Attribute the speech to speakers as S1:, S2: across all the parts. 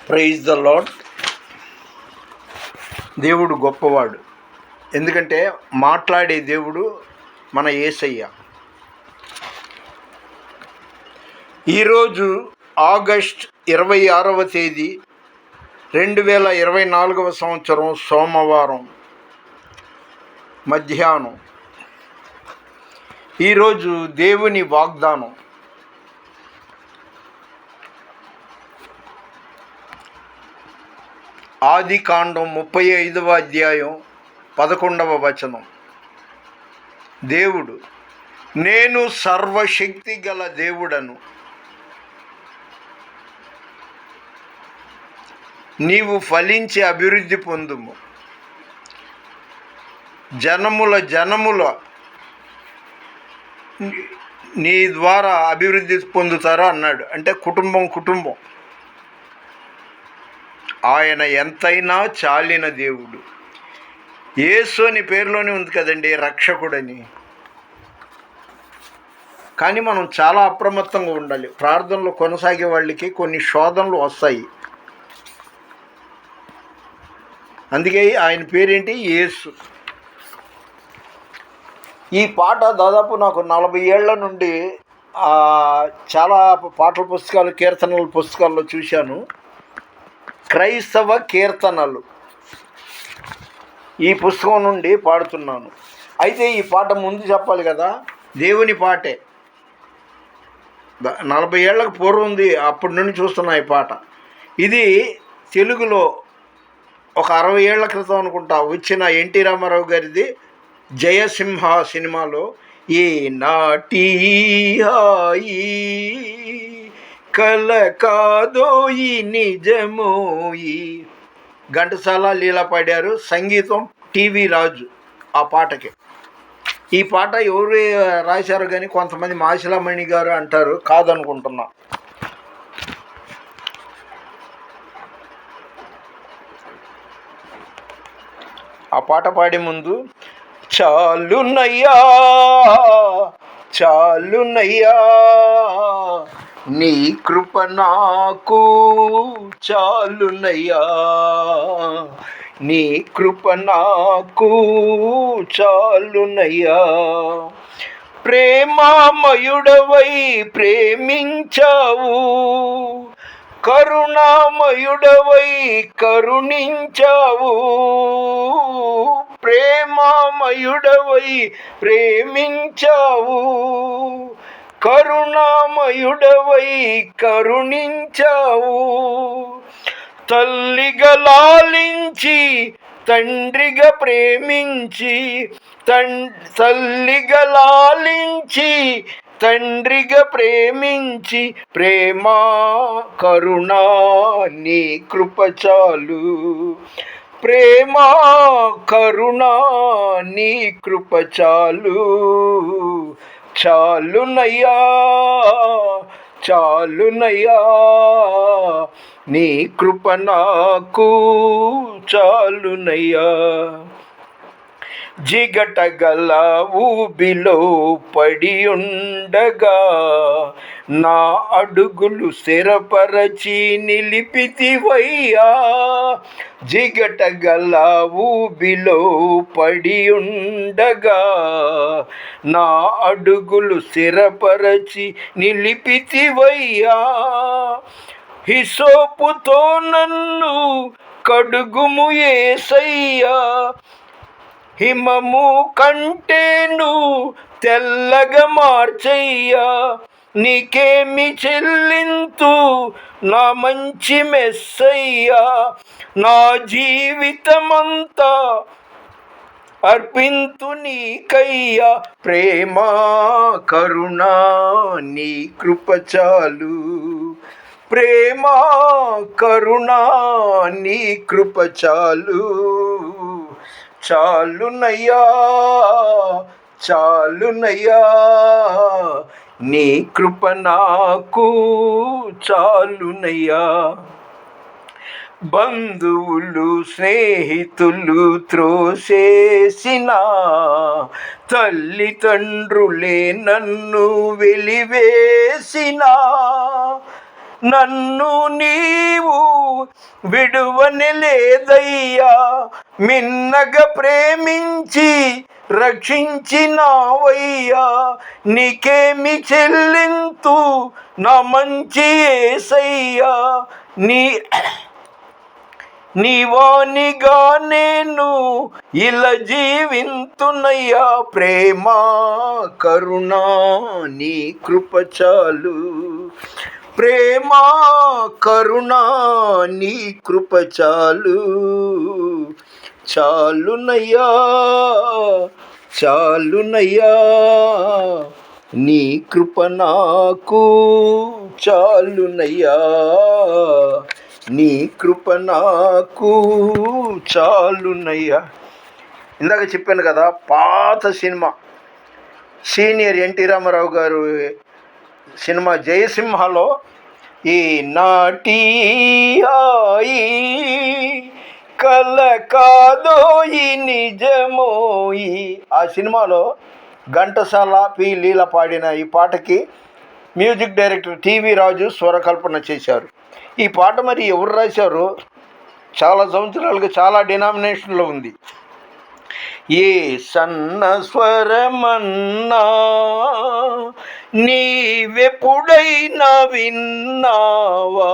S1: Praise the lord. దేవుడు గొప్పవాడు. ఎందుకంటే మాట్లాడే దేవుడు మన యేసయ్య. ఈరోజు ఆగస్ట్ 26వ తేదీ 2024 సంవత్సరం సోమవారం మధ్యాహ్నం. ఈరోజు దేవుని వాగ్దానం ఆదికాండం 35వ అధ్యాయం 11వ వచనం. దేవుడు, నేను సర్వశక్తి గల దేవుడను, నీవు ఫలించి అభివృద్ధి పొందుము, జనముల నీ ద్వారా అభివృద్ధి పొందుతారా అన్నాడు. అంటే కుటుంబం. ఆయన ఎంతైనా చాలిన దేవుడు. యేసు అని పేరులోనే ఉంది కదండి, రక్షకుడని. కానీ మనం చాలా అప్రమత్తంగా ఉండాలి. ప్రార్థనలో కొనసాగే వాళ్ళకి కొన్ని శోధనలు వస్తాయి. అందుకే ఆయన పేరేంటి? యేసు. ఈ పాట దాదాపు నాకు 40 ఏళ్ల నుండి చాలా పాటల పుస్తకాలు, కీర్తనల పుస్తకాల్లో చూశాను. క్రైస్తవ కీర్తనలు ఈ పుస్తకం నుండి పాడుతున్నాను. అయితే ఈ పాట ముందు చెప్పాలి కదా, దేవుని పాటే. 40 ఏళ్లకు పూర్వం ఉంది, అప్పటి నుండి చూస్తున్నా ఈ పాట. ఇది తెలుగులో ఒక 60 ఏళ్ల క్రితం అనుకుంటా వచ్చిన ఎన్టీ రామారావు గారిది జయసింహ సినిమాలో ఈ నాటి హాయి కల కాదోయి నిజమోయి ఘంటసాల లీలా పాడారు. సంగీతం టీవీ రాజు. ఆ పాటకి ఈ పాట ఎవరు రాశారు కానీ కొంతమంది మాసిలామణి గారు అంటారు, కాదనుకుంటున్నా. ఆ పాట పాడే ముందు చాలునయ్యా నీ కృప నాకు చాలునయ్యా, నీ కృప నాకు చాలునయ్యా. ప్రేమామయుడవై ప్రేమించావు, కరుణామయుడవై కరుణించావు. ప్రేమామయుడవై ప్రేమించావు, కరుణామయుడవై కరుణించావు. తల్లిగా లాలించి తండ్రిగా ప్రేమించి, తల్లిగా లాలించి తండ్రిగా ప్రేమించి, ప్రేమా కరుణా నీ కృప చాలు, ప్రేమా కరుణా నీ కృప చాలు. చాలునయ్యా నీ కృప నాకు చాలునయ్యా. జిగటగల ఊబిలో పడి ఉండగా నా అడుగులు స్థిరపరచి నిలిపితివయ్యా. జిగటగల ఊబిలో పడి ఉండగా నా అడుగులు స్థిరపరచి నిలిపితివయ్యా. హిసోపుతో నన్ను కడుగుము యేసయ్యా, హిమము కంటేను తెల్లగా మార్చయ్యా. నీకేమి చెల్లింతు నా మంచి మెస్సయ్యా, నా జీవితమంతా అర్పింతు నీకయ్యా. ప్రేమా కరుణా నీ కృప చాలు, ప్రేమా కరుణా నీ కృప చాలు. చాలునయ్యా నీ కృప నాకు చాలునయ్యా. బంధువులు స్నేహితులు త్రోసేసిన, తల్లిదండ్రులే నన్ను వెలివేసిన, నన్ను నీవు విడువని లేదయ్యా, మిన్నగా ప్రేమించి రక్షించినావయ్యా, నీకేమి చెల్లింతు నా మంచి యేసయ్యా, నీవానిగా నేను ఇలా జీవింతునయ్యా, ప్రేమ కరుణా నీ కృప చాలు, ప్రేమ కరుణా నీ కృప చాలు, చాలునయ్యా చాలునయ్యా, నీ కృప నాకు చాలునయ్యా, నీ కృప నాకు చాలునయ్యా. ఇందాక చెప్పాను కదా, పాత సినిమా సీనియర్ ఎన్టీ రామారావు గారు సినిమా జయసింహలో ఈ నాటి ఆయి కల కాదోయి నిజమోయి, ఆ సినిమాలో ఘంటసాల పి లీల పాడిన ఈ పాటకి మ్యూజిక్ డైరెక్టర్ టీవీ రాజు స్వరకల్పన చేశారు. ఈ పాట మరి ఎవరు రాశారో చాలా సంవత్సరాలుగా చాలా డినామినేషన్లో ఉంది. ఏ సన్న స్వరమన్నా నీవెప్పుడైనా విన్నావా,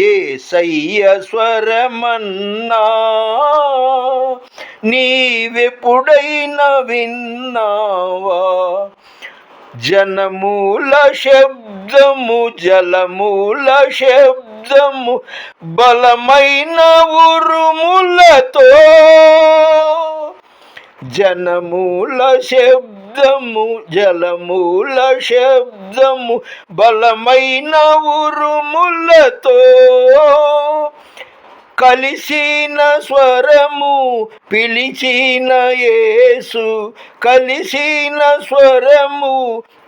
S1: ఏ సయ్య స్వరమన్నా నీవెప్పుడైనా విన్నావా, జనమూల శబ్దము జలమూల శబ్దము బలమైన ఉరుములతో, జనమూల శబ్దము జలమూల శబ్దము బలమైన ఉరుములతో, కలిసిన స్వరము పిలిచిన యేసు, కలిసిన స్వరము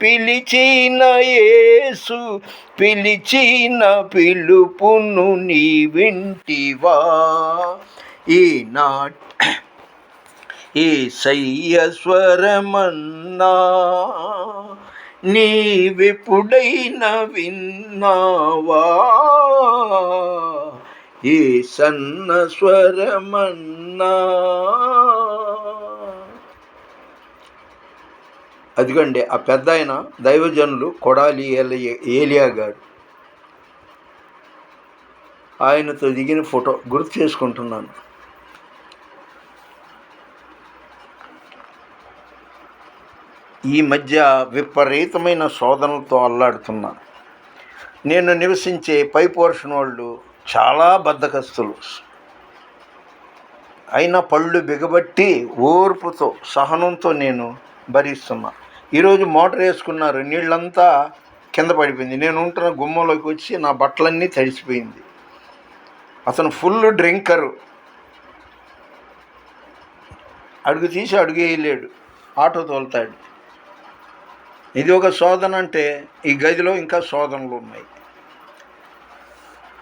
S1: పిలిచిన యేసు, పిలిచిన పిలుపును నీ వింటివా, యేసయ్య స్వరమన్నా నీవెప్పుడైనా విన్నావా, ఏ సన్న స్వరమన్నా. అదిగండి ఆ పెద్ద ఆయన దైవజనులు కొడాలి ఏలియా గారు, ఆయనతో దిగిన ఫోటో గుర్తు చేసుకుంటున్నాను. ఈ మధ్య విపరీతమైన శోధనలతో అల్లాడుతున్నాను. నేను నివసించే పై పోర్షన్ వాళ్ళు చాలా బద్ధకస్తులు, అయినా పళ్ళు బిగబట్టి ఓర్పుతో సహనంతో నేను భరిస్తున్నా. ఈరోజు మోటార్ వేసుకున్నారు, నీళ్ళంతా కింద పడిపోయింది. నేను ఉంటున్న గుమ్మంలోకి వచ్చి నా బట్టలన్నీ తడిసిపోయింది. అతను ఫుల్ డ్రింకరు, అడుగు తీసి అడుగు వేయలేడు, ఆటో తోలుతాడు. ఇది ఒక శోధన అంటే ఈ గదిలో ఇంకా శోధనలు ఉన్నాయి.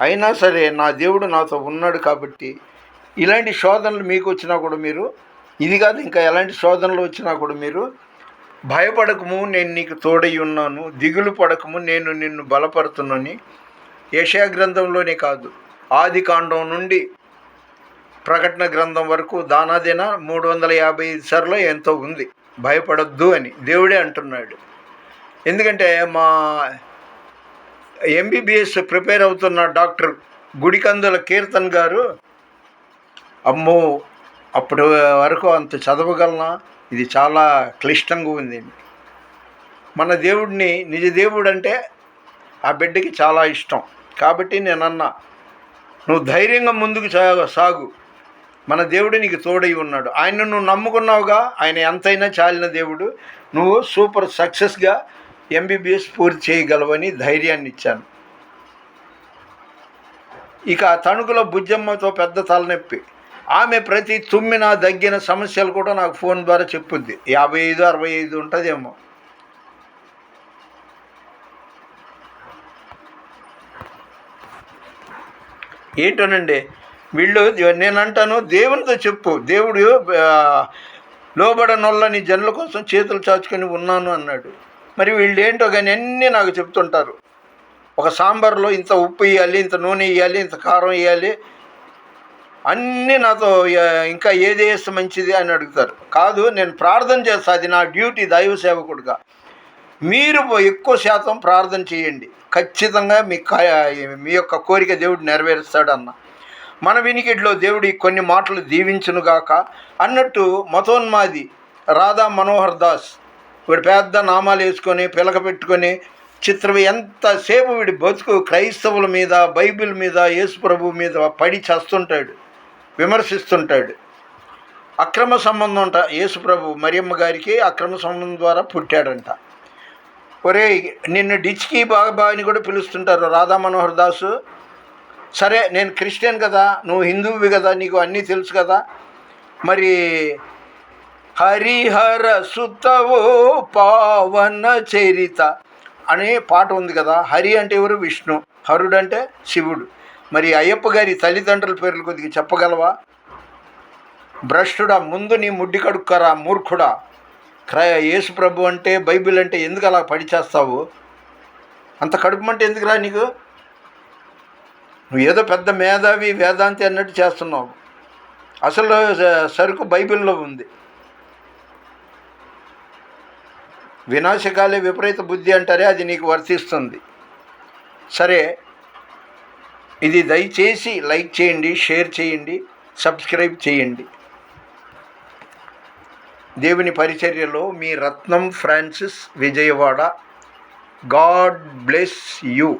S1: అయినా సరే నా దేవుడు నాతో ఉన్నాడు కాబట్టి ఇలాంటి శోధనలు మీకు వచ్చినా కూడా మీరు, ఇది కాదు ఇంకా ఎలాంటి శోధనలు వచ్చినా కూడా మీరు భయపడకము, నేను నీకు తోడై ఉన్నాను, దిగులు పడకము, నేను నిన్ను బలపడుతున్నాను. యెషయా గ్రంథంలోనే కాదు, ఆది కాండం నుండి ప్రకటన గ్రంథం వరకు దానాదేనా 355 సార్లు ఎంతో ఉంది భయపడొద్దు అని దేవుడే అంటున్నాడు. ఎందుకంటే మా ఎంబీబీఎస్ ప్రిపేర్ అవుతున్న డాక్టర్ గుడికందుల కీర్తన్ గారు, అమ్మో అప్పటి వరకు అంత చదవగలనా, ఇది చాలా క్లిష్టంగా ఉంది. మన దేవుడిని, నిజ దేవుడు అంటే ఆ బిడ్డకి చాలా ఇష్టం. కాబట్టి నేనన్నా, నువ్వు ధైర్యంగా ముందుకు సాగు, మన దేవుడు నీకు తోడై ఉన్నాడు. ఆయన నువ్వు నమ్ముకున్నావుగా, ఆయన ఎంతైనా చాలిన దేవుడు, నువ్వు సూపర్ సక్సెస్గా ఎంబీబీఎస్ పూర్తి చేయగలవని ధైర్యాన్ని ఇచ్చాను. ఇక తణుకులో బుజ్జమ్మతో పెద్ద తలనొప్పి, ఆమె ప్రతి తుమ్మిన దగ్గిన సమస్యలు కూడా నాకు ఫోన్ ద్వారా చెప్పుద్ది. 55-65 ఉంటుందేమో. ఏంటోనండి వీళ్ళు, నేనంటాను దేవునితో చెప్పు, దేవుడు లోబడనొల్లని జనుల కోసం చేతులు చాచుకొని ఉన్నాను అన్నాడు. మరి వీళ్ళు ఏంటో కానీ అన్నీ నాకు చెప్తుంటారు. ఒక సాంబార్లో ఇంత ఉప్పు వేయాలి, ఇంత నూనె వేయాలి, ఇంత కారం వేయాలి, అన్నీ నాతో ఇంకా ఏది వేస్తే మంచిది అని అడుగుతారు. కాదు, నేను ప్రార్థన చేస్తా, అది నా డ్యూటీ దైవ సేవకుడిగా. మీరు ఎక్కువ శాతం ప్రార్థన చేయండి, ఖచ్చితంగా మీ యొక్క కోరిక దేవుడు నెరవేరుస్తాడు అన్న. మన వినికిడిలో దేవుడి కొన్ని మాటలు దీవించునుగాక అన్నట్టు మతోన్మాది రాధా మనోహర్ దాస్ వీడు పెద్ద నామాలు వేసుకొని పిలక పెట్టుకొని చిత్రం ఎంతసేపు వీడి బతుకు క్రైస్తవుల మీద, బైబిల్ మీద, యేసు ప్రభు మీద పడి చేస్తుంటాడు, విమర్శిస్తుంటాడు. అక్రమ సంబంధం అంట. యేసు ప్రభు మరియమ్మ గారికి అక్రమ సంబంధం ద్వారా పుట్టాడంట. ఒరే, నిన్ను డిచ్కి బాబా అని కూడా పిలుస్తుంటారు, రాధా మనోహర్ దాసు. సరే, నేను క్రిస్టియన్ కదా, నువ్వు హిందువువి కదా, నీకు అన్నీ తెలుసు కదా. మరి హరిహర సుతవో పావన చరిత అనే పాట ఉంది కదా. హరి అంటే ఎవరు? విష్ణు. హరుడు అంటే శివుడు. మరి అయ్యప్ప గారి తల్లిదండ్రుల పేర్లు కొద్దిగా చెప్పగలవా? భ్రష్టుడా, ముందు నీ ముడ్డి కడుక్కరా మూర్ఖుడా. యేసు ప్రభు అంటే, బైబిల్ అంటే ఎందుకు అలా పడి చేస్తావు? అంత కడుపుమంటే ఎందుకురా నీకు? నువ్వు ఏదో పెద్ద మేధావి, వేదాంతి అన్నట్టు చేస్తున్నావు. అసలు సరుకు బైబిల్లో ఉంది. వినాశకాలే విపరీత బుద్ధి అంటారే, అది నీకు వర్తిస్తుంది. సరే, ఇది దయచేసి లైక్ చేయండి, షేర్ చేయండి, సబ్స్క్రైబ్ చేయండి. దేవుని పరిచర్యలో మీ Ratnam Francis, Vijayawada. God bless you.